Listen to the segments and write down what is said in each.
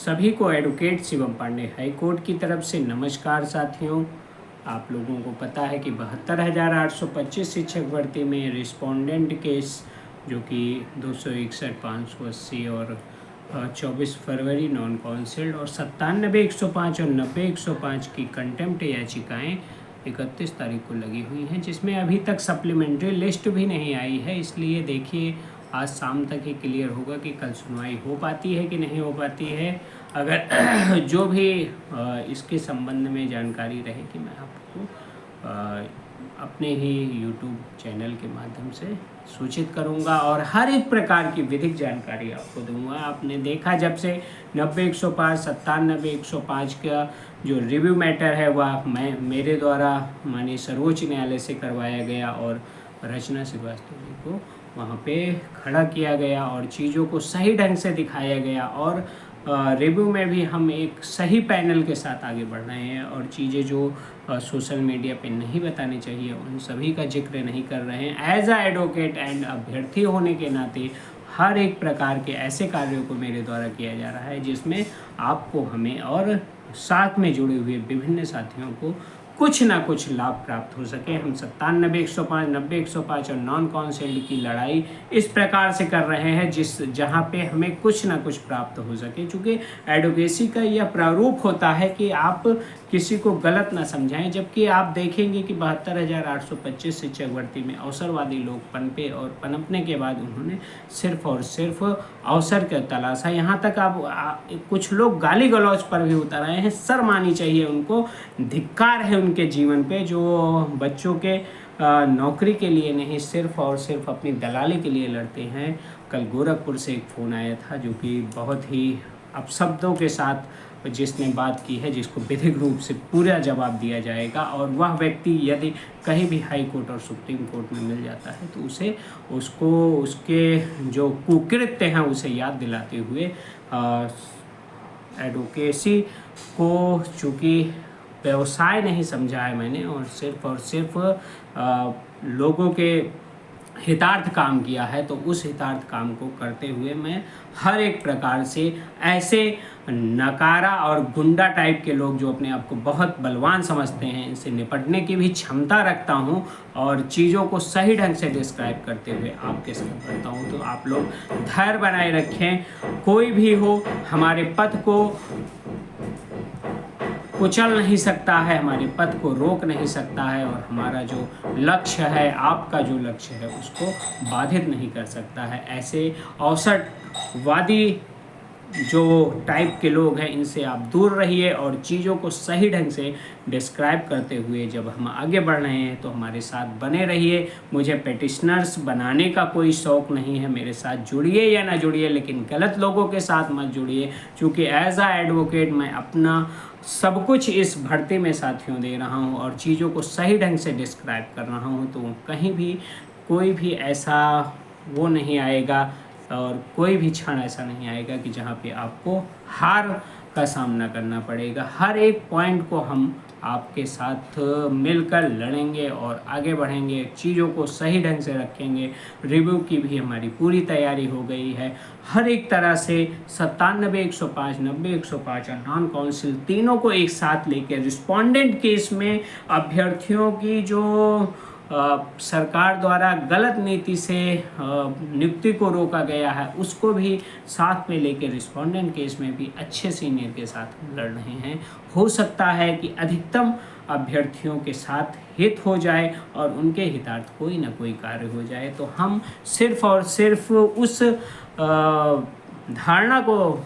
सभी को advocate Shivam Pandey high court की तरफ से नमस्कार साथियों। आप लोगों को पता है कि 72,825 शिक्षक भर्ती में रिस्पोंडेंट केस जो कि 261, 580 और 24 फरवरी नॉन काउंसिल्ड और 97,105 और 90,105 की कंटेम्प्ट याचिकाएं 31 तारीख को लगी हुई हैं, जिसमें अभी तक सप्लीमेंट्री लिस्ट भी नहीं आई है। इसलिए देखिए आज शाम तक ही क्लियर होगा कि कल सुनवाई हो पाती है कि नहीं हो पाती है। अगर जो भी इसके संबंध में जानकारी रहेगी मैं आपको अपने ही YouTube चैनल के माध्यम से सूचित करूंगा और हर एक प्रकार की विधिक जानकारी आपको दूंगा। आपने देखा जब से 90,105, 97,105 का जो रिव्यू मैटर है वह मेरे द्वारा माननीय सर्वोच्च न्यायालय से करवाया गया और रचना श्रीवास्तव जी को वहाँ पे खड़ा किया गया और चीज़ों को सही ढंग से दिखाया गया और रिव्यू में भी हम एक सही पैनल के साथ आगे बढ़ रहे हैं और चीज़ें जो सोशल मीडिया पे नहीं बतानी चाहिए उन सभी का जिक्र नहीं कर रहे हैं। एज अ एडवोकेट एंड अभ्यर्थी होने के नाते हर एक प्रकार के ऐसे कार्यों को मेरे द्वारा किया जा रहा है जिसमें आपको, हमें और साथ में जुड़े हुए विभिन्न साथियों को कुछ ना कुछ लाभ प्राप्त हो सके। हम 97,105, 90,105 और नॉन काउंसिल्ड की लड़ाई इस प्रकार से कर रहे हैं जहां पे हमें कुछ ना कुछ प्राप्त हो सके। चूँकि एडवोकेसी का यह प्रारूप होता है कि आप किसी को गलत ना समझाएं, जबकि आप देखेंगे कि 72,825 शिक्षक भर्ती में अवसरवादी लोग पनपे और पनपने के बाद उन्होंने सिर्फ और सिर्फ अवसर का तलाशा। यहाँ तक आप कुछ लोग गाली गलौज पर भी उतर आए हैं। शर्म आनी चाहिए उनको, धिक्कार है उनके जीवन पे जो बच्चों के नौकरी के लिए नहीं सिर्फ और सिर्फ अपनी दलाली के लिए लड़ते हैं। कल गोरखपुर से एक फ़ोन आया था जो कि बहुत ही अपशब्दों के साथ जिसने बात की है, जिसको विधिक रूप से पूरा जवाब दिया जाएगा और वह व्यक्ति यदि कहीं भी हाई कोर्ट और सुप्रीम कोर्ट में मिल जाता है तो उसको उसके जो कुकृत्य हैं उसे याद दिलाते हुए एडवोकेसी को चूँकि व्यवसाय नहीं समझा है मैंने और सिर्फ लोगों के हितार्थ काम किया है, तो उस हितार्थ काम को करते हुए मैं हर एक प्रकार से ऐसे नकारा और गुंडा टाइप के लोग जो अपने आप को बहुत बलवान समझते हैं इनसे निपटने की भी क्षमता रखता हूं और चीज़ों को सही ढंग से डिस्क्राइब करते हुए आपके साथ करता हूं। तो आप लोग धैर्य बनाए रखें। कोई भी हो हमारे पथ को कुचल नहीं सकता है, हमारे पथ को रोक नहीं सकता है और हमारा जो लक्ष्य है, आपका जो लक्ष्य है उसको बाधित नहीं कर सकता है। ऐसे अवसरवादी जो टाइप के लोग हैं इनसे आप दूर रहिए और चीज़ों को सही ढंग से डिस्क्राइब करते हुए जब हम आगे बढ़ रहे हैं तो हमारे साथ बने रहिए। मुझे पेटिशनर्स बनाने का कोई शौक़ नहीं है, मेरे साथ जुड़िए या ना जुड़िए लेकिन गलत लोगों के साथ मत जुड़िए, क्योंकि एज अ एडवोकेट मैं अपना सब कुछ इस भर्ती में साथियों दे रहा हूँ और चीज़ों को सही ढंग से डिस्क्राइब कर रहा हूँ। तो कहीं भी कोई भी ऐसा वो नहीं आएगा और कोई भी क्षण ऐसा नहीं आएगा कि जहाँ पे आपको हार का सामना करना पड़ेगा। हर एक पॉइंट को हम आपके साथ मिलकर लड़ेंगे और आगे बढ़ेंगे, चीज़ों को सही ढंग से रखेंगे। रिव्यू की भी हमारी पूरी तैयारी हो गई है। हर एक तरह से 97,105, 90,105 और नॉन काउंसिल तीनों को एक साथ लेकर रिस्पोंडेंट केस में अभ्यर्थियों की जो सरकार द्वारा गलत नीति से नियुक्ति को रोका गया है उसको भी साथ में लेकर रिस्पोंडेंट केस में भी अच्छे सीनियर के साथ लड़ रहे हैं। हो सकता है कि अधिकतम अभ्यर्थियों के साथ हित हो जाए और उनके हितार्थ कोई ना कोई कार्य हो जाए। तो हम सिर्फ और सिर्फ उस धारणा को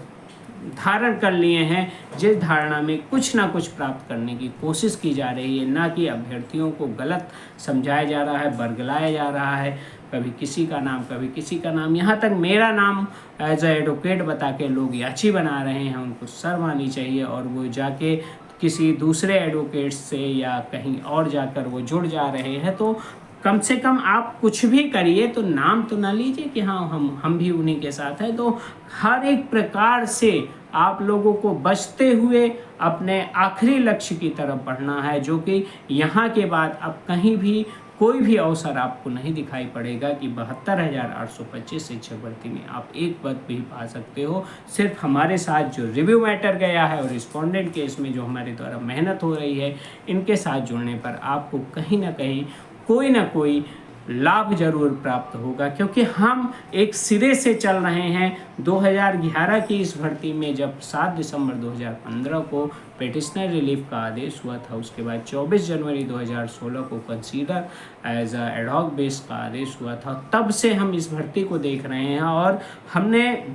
धारण कर लिए हैं जिस धारणा में कुछ ना कुछ प्राप्त करने की कोशिश की जा रही है, ना कि अभ्यर्थियों को गलत समझाया जा रहा है, बरगलाया जा रहा है, कभी किसी का नाम कभी किसी का नाम, यहाँ तक मेरा नाम एज ए एडवोकेट बता के लोग याची बना रहे हैं। उनको शर्म आनी चाहिए और वो जाके किसी दूसरे एडवोकेट से या कहीं और जाकर वो जुड़ जा रहे हैं। तो कम से कम आप कुछ भी करिए तो नाम तो ना लीजिए कि हाँ हम भी उन्हीं के साथ हैं। तो हर एक प्रकार से आप लोगों को बचते हुए अपने आखिरी लक्ष्य की तरफ बढ़ना है, जो कि यहाँ के बाद अब कहीं भी कोई भी अवसर आपको नहीं दिखाई पड़ेगा कि 72,825 शिक्षक भर्ती में आप एक पद भी पा सकते हो। सिर्फ हमारे साथ जो रिव्यू मैटर गया है और रिस्पोंडेंट केस में जो हमारे द्वारा मेहनत हो रही है, इनके साथ जुड़ने पर आपको कहीं ना कहीं कोई ना कोई लाभ जरूर प्राप्त होगा, क्योंकि हम एक सिरे से चल रहे हैं। 2011 की इस भर्ती में जब 7 दिसंबर 2015 को पेटिशनर रिलीफ का आदेश हुआ था, उसके बाद 24 जनवरी 2016 को consider as a ad hoc base का आदेश हुआ था, तब से हम इस भर्ती को देख रहे हैं। और हमने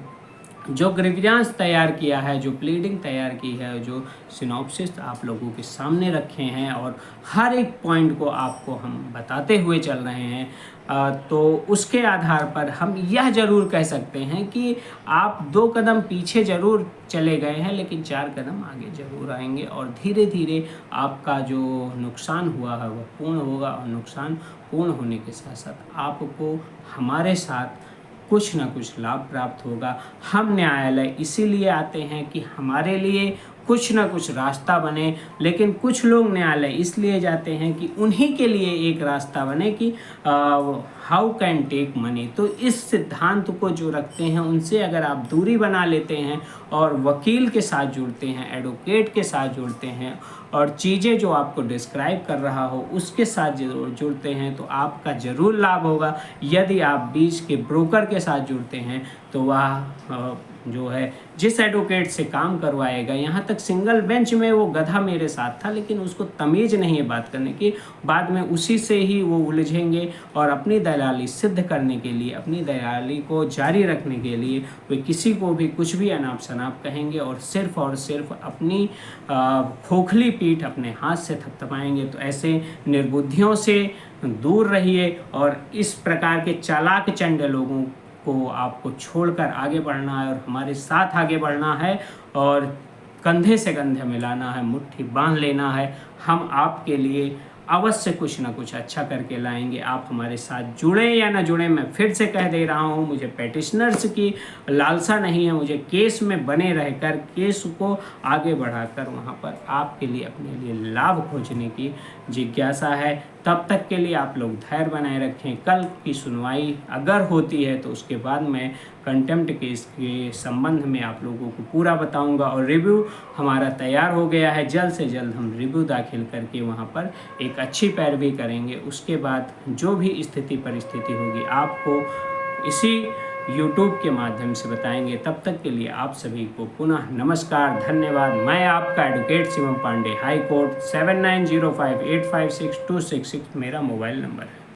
जो ग्रीवियांस तैयार किया है, जो प्लीडिंग तैयार की है, जो सिनॉप्सिस आप लोगों के सामने रखे हैं और हर एक पॉइंट को आपको हम बताते हुए चल रहे हैं, तो उसके आधार पर हम यह ज़रूर कह सकते हैं कि आप 2 कदम पीछे ज़रूर चले गए हैं, लेकिन 4 कदम आगे ज़रूर आएंगे और धीरे धीरे आपका जो नुकसान हुआ है वह पूर्ण होगा। और नुकसान पूर्ण होने के साथ साथ आपको हमारे साथ कुछ ना कुछ लाभ प्राप्त होगा। हम न्यायालय इसीलिए आते हैं कि हमारे लिए कुछ ना कुछ रास्ता बने, लेकिन कुछ लोग न्यायालय इसलिए जाते हैं कि उन्हीं के लिए एक रास्ता बने कि हाउ कैन टेक मनी। तो इस सिद्धांत को जो रखते हैं उनसे अगर आप दूरी बना लेते हैं और वकील के साथ जुड़ते हैं, एडवोकेट के साथ जुड़ते हैं और चीज़ें जो आपको डिस्क्राइब कर रहा हो उसके साथ जुड़ते हैं, तो आपका ज़रूर लाभ होगा। यदि आप बीच के ब्रोकर के साथ जुड़ते हैं तो वह जो है जिस एडवोकेट से काम करवाएगा, यहाँ तक सिंगल बेंच में वो गधा मेरे साथ था, लेकिन उसको तमीज़ नहीं है बात करने की, बाद में उसी से ही वो उलझेंगे और अपनी दलाली सिद्ध करने के लिए, अपनी दलाली को जारी रखने के लिए वे किसी को भी कुछ भी अनाप शनाप कहेंगे और सिर्फ अपनी खोखली पीठ अपने हाथ से थपथपाएंगे। तो ऐसे निर्बुद्धियों से दूर रहिए और इस प्रकार के चालाक चंड लोगों को आपको छोड़कर आगे बढ़ना है और हमारे साथ आगे बढ़ना है और कंधे से कंधे मिलाना है, मुट्ठी बांध लेना है। हम आपके लिए अवश्य कुछ ना कुछ अच्छा करके लाएंगे। आप हमारे साथ जुड़ें या ना जुड़ें, मैं फिर से कह दे रहा हूँ, मुझे पेटिशनर्स की लालसा नहीं है, मुझे केस में बने रहकर केस को आगे बढ़ाकर वहाँ पर आपके लिए अपने लिए लाभ खोजने की जिज्ञासा है। तब तक के लिए आप लोग धैर्य बनाए रखें। कल की सुनवाई अगर होती है तो उसके बाद मैं कंटेम्प्ट केस के संबंध में आप लोगों को पूरा बताऊंगा और रिव्यू हमारा तैयार हो गया है। जल्द से जल्द हम रिव्यू दाखिल करके वहां पर एक अच्छी पैरवी करेंगे। उसके बाद जो भी स्थिति परिस्थिति होगी आपको इसी YouTube के माध्यम से बताएंगे। तब तक के लिए आप सभी को पुनः नमस्कार, धन्यवाद। मैं आपका advocate Shivam Pandey, high court. 7905856266 मेरा मोबाइल नंबर है।